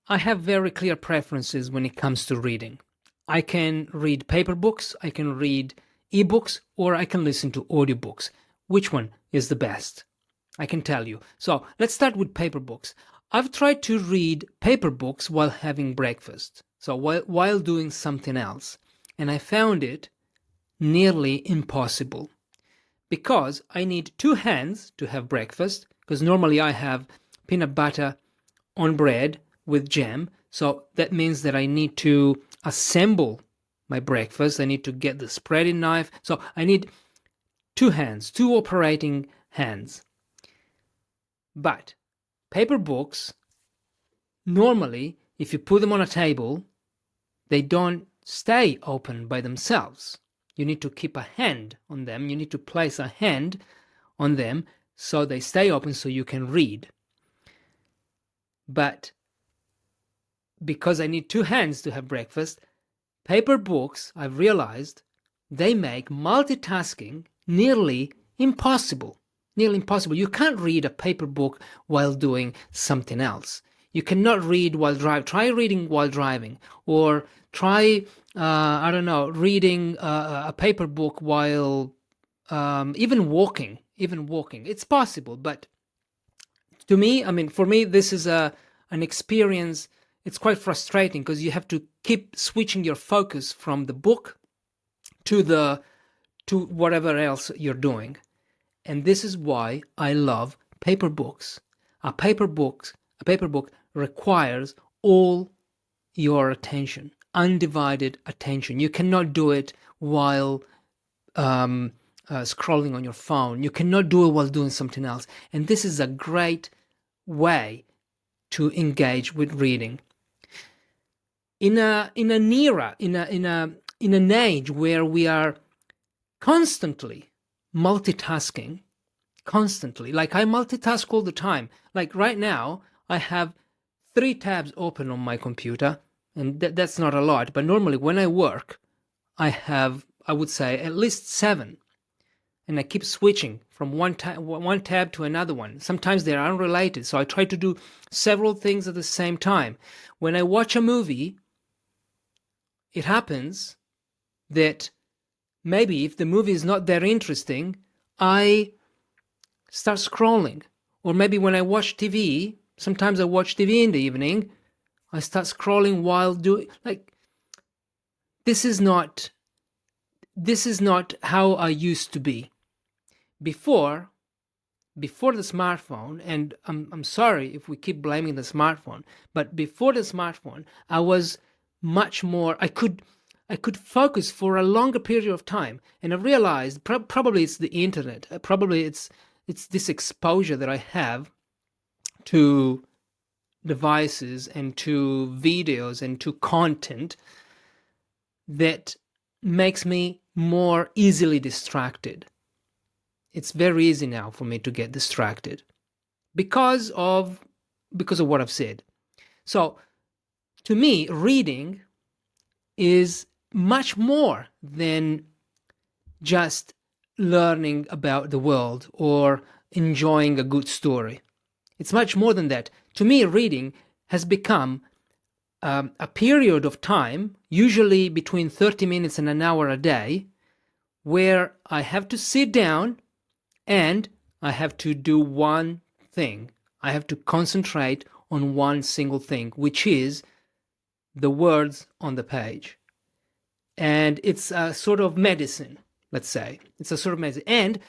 I have very clear preferences when it comes to reading. I can read paper books, I can read ebooks, or I can listen to audiobooks. Which one is the best? I can tell you. So let's start with paper books. I've tried to read paper books while having breakfast, so while doing something else, and I found it nearly impossible because I need two hands to have breakfast, because normally I have peanut butter on bread with jam. So that means that I need to assemble my breakfast. I need to get the spreading knife. So I need two hands, two operating hands. But paper books, normally, if you put them on a table, they don't stay open by themselves. You need to keep a hand on them. You need to place a hand on them so they stay open so you can read. But because I need two hands to have breakfast, paper books, I've realized, they make multitasking nearly impossible. Nearly impossible. You can't read a paper book while doing something else. You cannot read while driving. Try reading while driving, or try, reading a paper book while even walking. It's possible, but for me, this is an experience. It's quite frustrating because you have to keep switching your focus from the book to whatever else you're doing. And this is why I love paper books. A paper book requires all your attention, undivided attention. You cannot do it while scrolling on your phone. You cannot do it while doing something else. And this is a great way to engage with reading. In an age where we are constantly multitasking, like I multitask all the time. Like right now, I have 3 tabs open on my computer, and that's not a lot. But normally when I work, I would say, at least 7. And I keep switching from one tab to another one. Sometimes they're unrelated, so I try to do several things at the same time. When I watch a movie, it happens that maybe if the movie is not that interesting, I start scrolling. Or maybe when I watch TV, sometimes I watch TV in the evening, I start scrolling while doing, like, this is not how I used to be. Before the smartphone, and I'm sorry if we keep blaming the smartphone, but before the smartphone, I was much more, I could focus for a longer period of time. And I realized probably it's the internet, probably it's this exposure that I have to devices and to videos and to content that makes me more easily distracted. It's very easy now for me to get distracted because of what I've said. So to me, reading is much more than just learning about the world or enjoying a good story. It's much more than that. To me, reading has become a period of time, usually between 30 minutes and an hour a day, where I have to sit down and I have to do one thing. I have to concentrate on one single thing, which is the words on the page. And it's a sort of medicine, let's say. It's a sort of medicine. And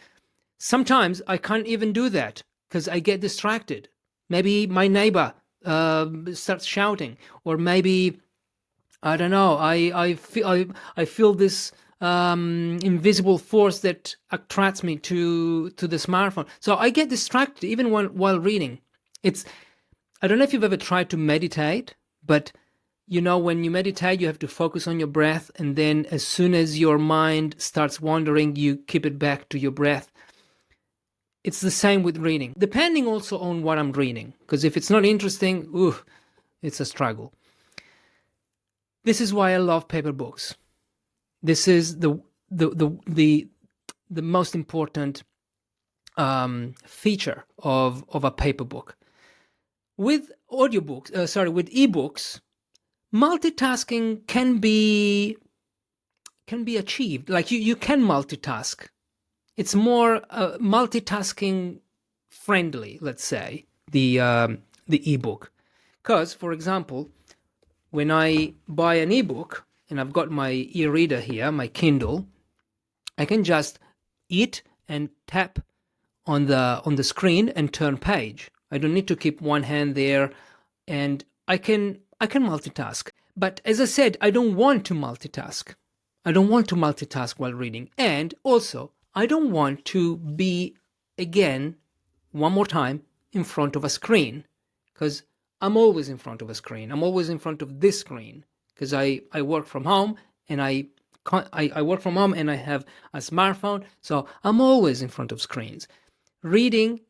sometimes I can't even do that because I get distracted. Maybe my neighbor starts shouting, or maybe, I don't know, I feel this invisible force that attracts me to the smartphone. So I get distracted even while reading. I don't know if you've ever tried to meditate, but when you meditate, you have to focus on your breath, and then as soon as your mind starts wandering, you keep it back to your breath. It's the same with reading, depending also on what I'm reading, because if it's not interesting, it's a struggle. This is why I love paper books. This is the most important feature of a paper book. With with ebooks, multitasking can be achieved. Like you can multitask. It's more multitasking friendly, let's say, the ebook. Because, for example, when I buy an ebook and I've got my e-reader here, my Kindle, I can just eat and tap on the screen and turn page. I don't need to keep one hand there, and I can multitask. But as I said, I don't want to multitask. I don't want to multitask while reading, and also I don't want to be again one more time in front of a screen, because I'm always in front of a screen. I'm always in front of this screen because I work from home, and I work from home and I have a smartphone, so I'm always in front of screens. Reading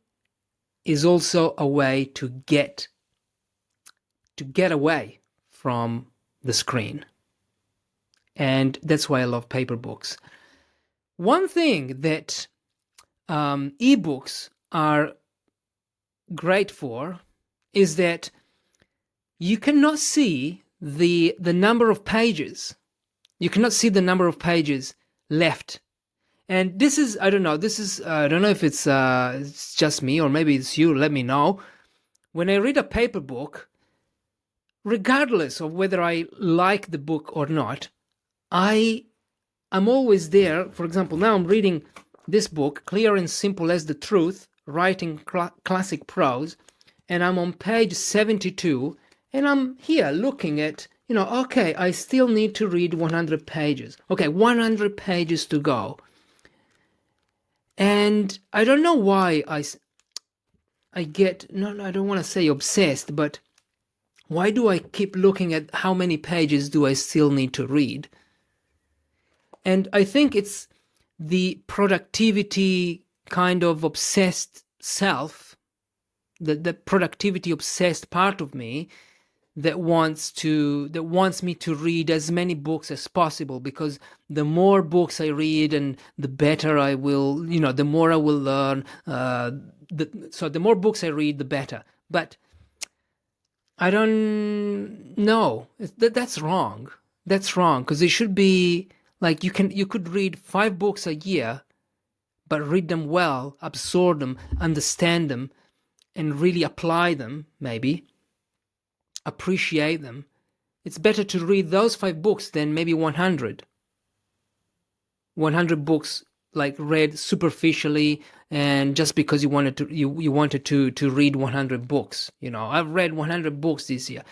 is also a way to get away from the screen. And that's why I love paper books. One thing that ebooks are great for is that you cannot see the number of pages. You cannot see the number of pages left. And this is, I don't know if it's just me or maybe it's you, let me know. When I read a paper book, regardless of whether I like the book or not, I'm always there. For example, now I'm reading this book, Clear and Simple as the Truth, Writing Classic Prose, and I'm on page 72, and I'm here looking at, okay, I still need to read 100 pages. Okay, 100 pages to go. And I don't know why I get, I don't want to say obsessed, but why do I keep looking at how many pages do I still need to read? And I think it's the productivity kind of obsessed self, the productivity obsessed part of me that wants me to read as many books as possible, because the more books I read and the better I will, the more I will learn. So the more books I read, the better. But I don't know. That's wrong. That's wrong, because it should be like you could read 5 books a year, but read them well, absorb them, understand them, and really apply them, maybe appreciate them. It's better to read those 5 books than maybe 100 books like read superficially, and just because you wanted to read 100 books. I've read 100 books this year,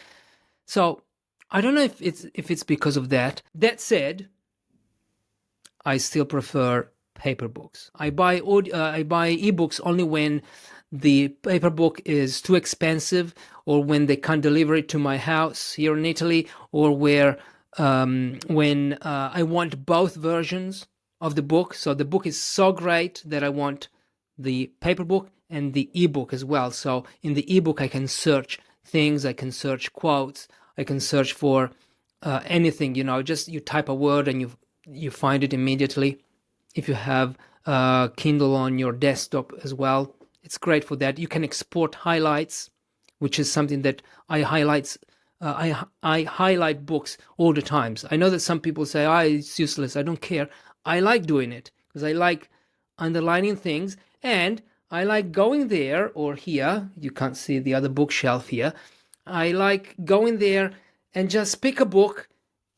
so I don't know if it's because of that. That said, I still prefer paper books. I buy ebooks only when the paper book is too expensive, or when they can't deliver it to my house here in Italy, or when I want both versions of the book. So the book is so great that I want the paper book and the ebook as well. So in the ebook I can search things, I can search quotes, I can search for anything. Just you type a word and you find it immediately. If you have Kindle on your desktop as well, it's great for that. You can export highlights, which is something that I highlight books all the times. I know that some people say, it's useless. I don't care. I like doing it because I like underlining things, and I like going there or here. You can't see the other bookshelf here. I like going there and just pick a book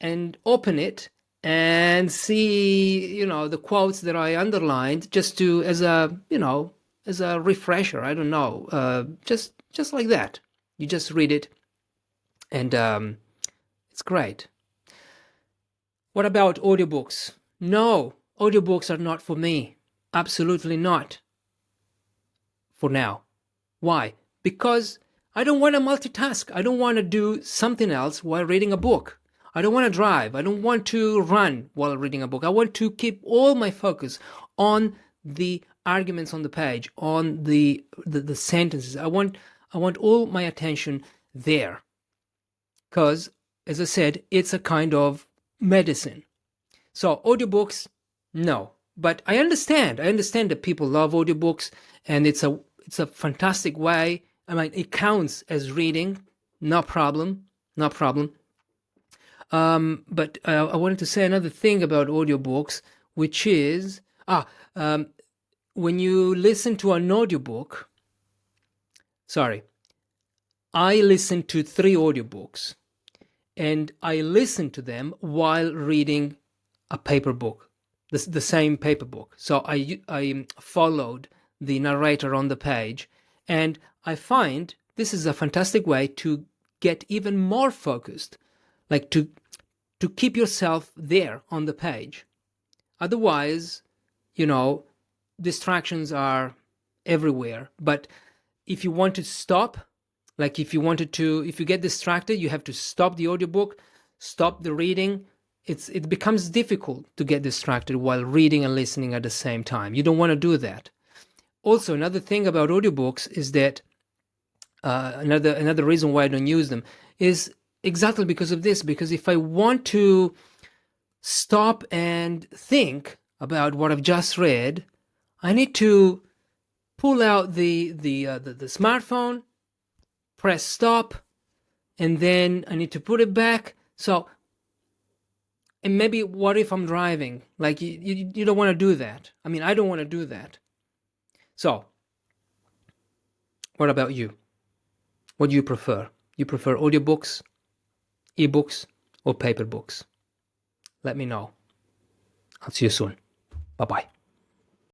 and open it and see, the quotes that I underlined, just to as a refresher. I don't know, just like that. You just read it, and it's great. What about audiobooks? No, audiobooks are not for me. Absolutely not. For now. Why? Because I don't want to multitask. I don't want to do something else while reading a book. I don't want to drive. I don't want to run while reading a book. I want to keep all my focus on the arguments on the page, on the sentences. I want all my attention there. Because, as I said, it's a kind of medicine. So audiobooks, no. But I understand that people love audiobooks, and it's a fantastic way, I mean, it counts as reading, no problem, no problem. But I wanted to say another thing about audiobooks, which is when you listen to an audiobook, sorry, I listen to 3 audiobooks, and I listen to them while reading a paper book, the same paper book. So I followed the narrator on the page, and I find this is a fantastic way to get even more focused, like to keep yourself there on the page. Otherwise, distractions are everywhere. But if you want to stop, like if you get distracted, you have to stop the audiobook, stop the reading. It becomes difficult to get distracted while reading and listening at the same time. You don't want to do that. Also, another thing about audiobooks is that another reason why I don't use them is exactly because of this. Because if I want to stop and think about what I've just read, I need to pull out the smartphone, press stop, and then I need to put it back. So, and maybe what if I'm driving? Like you don't want to do that. I mean, I don't want to do that. So, what about you? What do you prefer? You prefer audiobooks, ebooks, or paper books? Let me know. I'll see you soon. Bye-bye.